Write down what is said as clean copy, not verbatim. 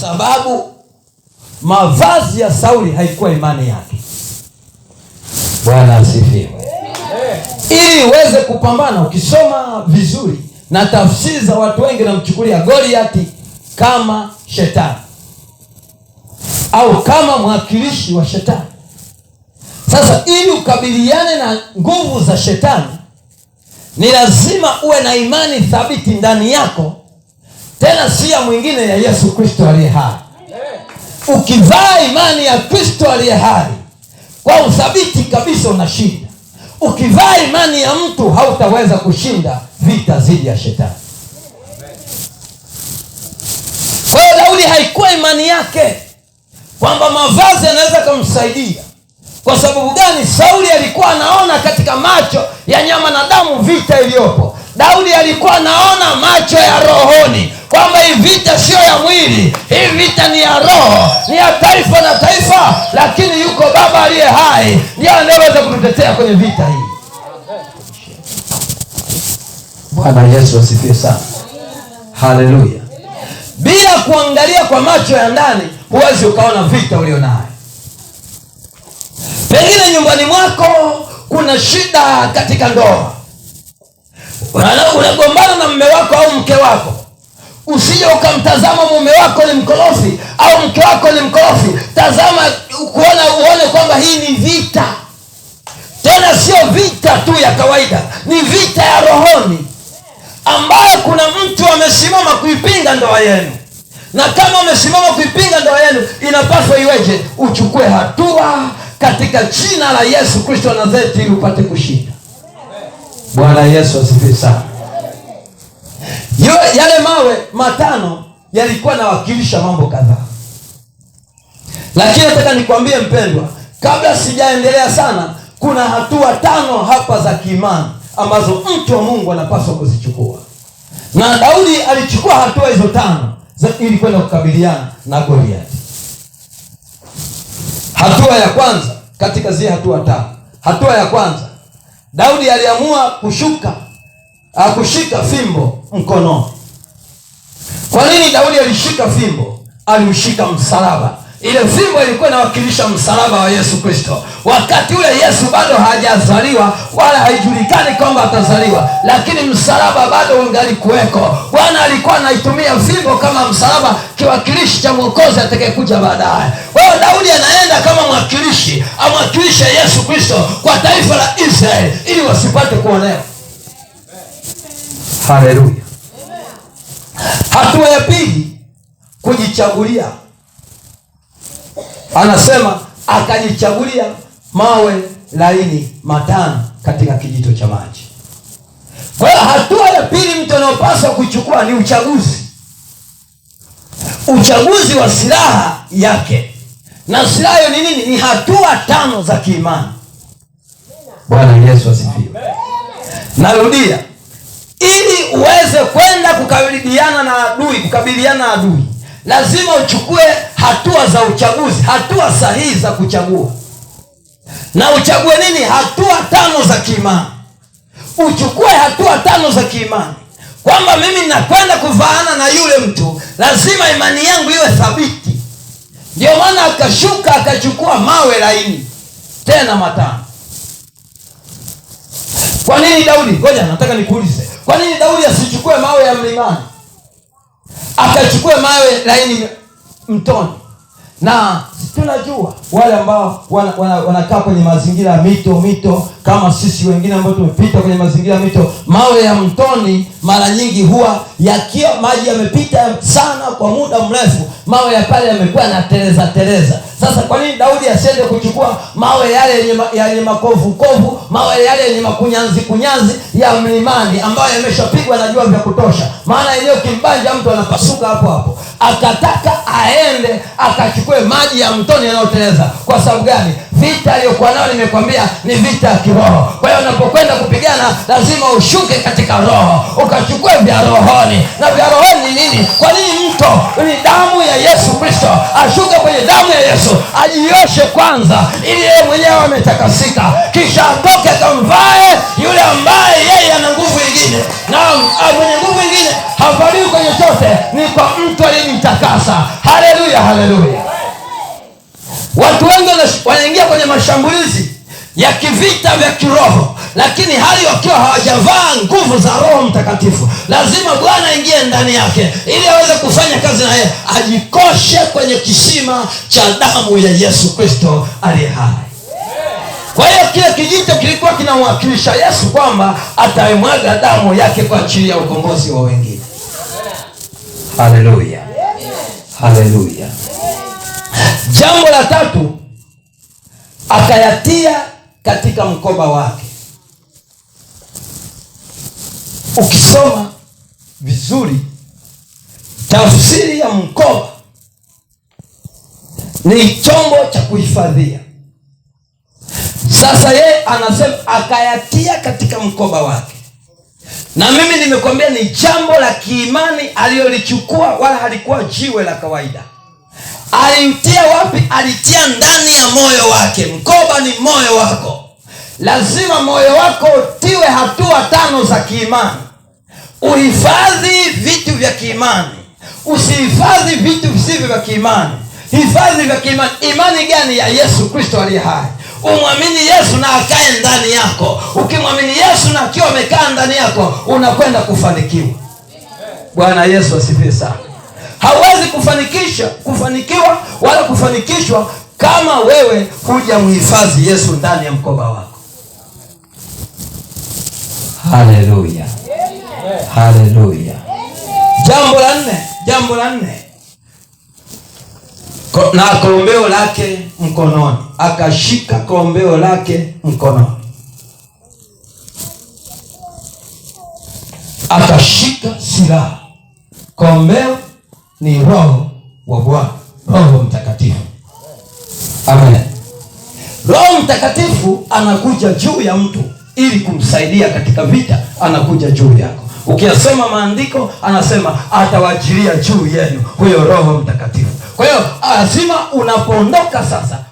sababu mavazi ya Sauli haikuwa imani yake. Bwana asifiwe. Ili uweze kupambana, ukisoma vizuri na tafsiri za watu wengi namchukulia Goliati kama shetani au kama mwakilishi wa shetani. Sasa ili ukabiliane na nguvu za shetani, ni lazima uwe na imani thabiti ndani yako, tena si ya mwingine, ya Yesu Kristo aliye hai. Ukivaa imani ya Kristo aliye hai, kwa uthabiti kabisa unashinda. Ukivaa imani ya mtu, hautaweza kushinda vita dhidi ya shetani. Kwa hiyo Daudi haikuwa imani yake kwamba mavazi yanaweza kumsaidia. Kwa sababu gani? Sauli alikuwa anaona katika macho ya nyama na damu vita iliyopo. Daudi alikuwa anaona macho ya rohoni, kwamba hii vita sio ya mwili, hii vita ni ya roho, ni ya taifa na taifa, lakini yuko Baba aliye hai, ndiye anayeweza kututetea kwenye vita hii. Bwana Yesu asifiwe sana. Haleluya. Bila kuangalia kwa macho ya ndani, huwezi ukaona vita ulionayo. Pengine nyumbani mwako kuna shida katika ndoa, unagombana na mume wako au mke wako. Usije ukamtazama mume wako ni mkorofi au mke wako ni mkorofi. Tazama uone kwamba hii ni vita. Tena sio vita tu ya kawaida, ni vita ya rohoni, ambayo kuna mtu amesimama kuipinga ndoa yenu. Na kama umesimama kuipinga ndoa yenu, inapaswa iweje? Uchukue hatua katika jina la Yesu Kristo wa Nazareti, ili upate kushinda. Bwana Yesu asifiwe sana. Yale mawe matano yalikuwa nawakilisha mambo kadhaa, lakini nataka nikwambie mpendwa, kabla sijaendelea sana, kuna hatua 5 hapa za kiimani ambazo mtu wa Mungu anapaswa kuzichukua. Na Daudi alichukua hatua hizo 5 ili kwenda kukabiliana na Goliati. Hatua ya kwanza katika zile hatua 5. Hatua ya kwanza, Daudi aliamua kushika fimbo mkononi. Kwa nini Daudi alishika fimbo? Aliushika msalaba. Ile fimbo ilikuwa inawakilisha msalaba wa Yesu Kristo. Wakati ule Yesu bado hajazaliwa, wala haijulikani kwamba atazaliwa, lakini msalaba bado ungali kuweko. Bwana alikuwa anaitumia fimbo kama msalaba, kiwakilishi cha mwokozi atakayekuja baadaye. Kwa hiyo Daudi anaenda kama mwakilishi, amwakilishe Yesu Kristo kwa taifa la Israeli, ili wasipate kuonewa. Haleluya. Hatua ya pili, kujichagulia. Anasema akajichagulia mawe laini 5 katika kijito cha maji. Kwa hiyo hatua ya pili mtu anayopaswa kuchukua ni uchaguzi. Uchaguzi wa silaha yake. Na silaha hiyo ni nini? Ni hatua 5 za kiimani. Bwana Yesu asifiwe. Narudia, ili uweze kwenda kukabiliana na adui, lazima uchukue hatua za uchaguzi, hatua sahihi za kuchagua. Na uchague nini? Hatua 5 za kiimani. Uchukue hatua 5 za kiimani, kwamba mimi nakwenda kuvaana na yule mtu, lazima imani yangu iwe thabiti. Ndio maana akashuka akachukua mawe laini tena 5. Kwa nini Daudi? Ngoja nataka nikuulize, kwa nini Daudi asichukue mawe ya mlimani, akachukue mawe laini mtoni? Na tunajua wale ambao wanakaa kwenye mazingira ya mito kama sisi wengine ambao tumepita kwenye mazingira ya mito, mawe ya mtoni mara nyingi huwa yakiwa maji yamepita sana kwa muda mrefu, mawe ya pale yamekuwa na teleza. Sasa kwa nini Daudi asiende kuchukua mawe yale yenye makovu, mawe yale yenye kunyanzi ya mlimani ambayo yameshapigwa na jua vya kutosha? Maana yenyewe kimbanja mtu anapasuka hapo. Akataka aende akachukue maji ya mtoni yanayoteleza. Kwa sababu gani? Vita aliyokuwa nayo nimekwambia ni vita ya kiroho. Kwa hiyo unapokwenda kupigana, lazima ushuke katika roho, ukachukue vya rohoni. Na vya rohoni ni nini? Kwa nini mto? Ni damu ya Yesu Kristo. Ashuke kwenye damu ya Yesu, ajioshe kwanza, ili yeye mwenyewe ametakasika, kisha atoke akamvae yule ambaye yeye ana nguvu nyingine. Na mwenye nguvu nyingine havaliwi kwenye chote, ni kwa mtu aliyemtakasa. Haleluya. Haleluya. Watu wengi wanaingia kwenye mashambulizi ya kivita vya kiroho, lakini hali wakiwa hawajavaa nguvu za Roho Mtakatifu. Lazima Bwana aingie ndani yake ili aweze kufanya kazi, na yeye ajikoshe kwenye kisima cha damu ya Yesu Kristo aliye hai. Kwa hiyo kile kijito kilikuwa kinamwakilisha Yesu kwamba ataimwaga damu yake kwa ajili ya ukombozi wa wengine. Haleluya, haleluya. Jambo la tatu, akayatia katika mkoba wake. Ukisoma vizuri, tafsiri ya mkoba ni chombo cha kuhifadhia. Sasa yeye anasema akayatia katika mkoba wake, na mimi nimekwambia ni jambo la kiimani aliyolichukua, wala halikuwa jiwe la kawaida. Alitia wapi? Alitia ndani ya moyo wake. Mkoba ni moyo wako. Lazima moyo wako utiwe hatua 5 za kiimani. Uhifadhi vitu vya kiimani, usihifadhi vitu visivyo vya kiimani. Hifadhi vya kiimani. Imani gani? Ya Yesu Kristo aliye hai. Umwamini Yesu na akae ndani yako. Ukimwamini Yesu na akiwa amekaa ndani yako, unakwenda kufanikiwa. Bwana Yesu asifiwe sana. Hawezi kufanikiwa wala kufanikishwa kama wewe hujamhifadhi Yesu ndani ya mkoba wako. Haleluya, haleluya. Jambo la nne, na kombeo lake mkononi. Akashika kombeo lake mkononi, akashika silaha. Kombeo ni Roho wa Bwana, Roho Mtakatifu. Amen. Roho Mtakatifu anakuja juu ya mtu ili kumsaidia katika vita. Anakuja juu yako. Ukiyasoma maandiko, anasema atawajilia juu yenu huyo Roho Mtakatifu. Kwa hiyo lazima unapoondoka sasa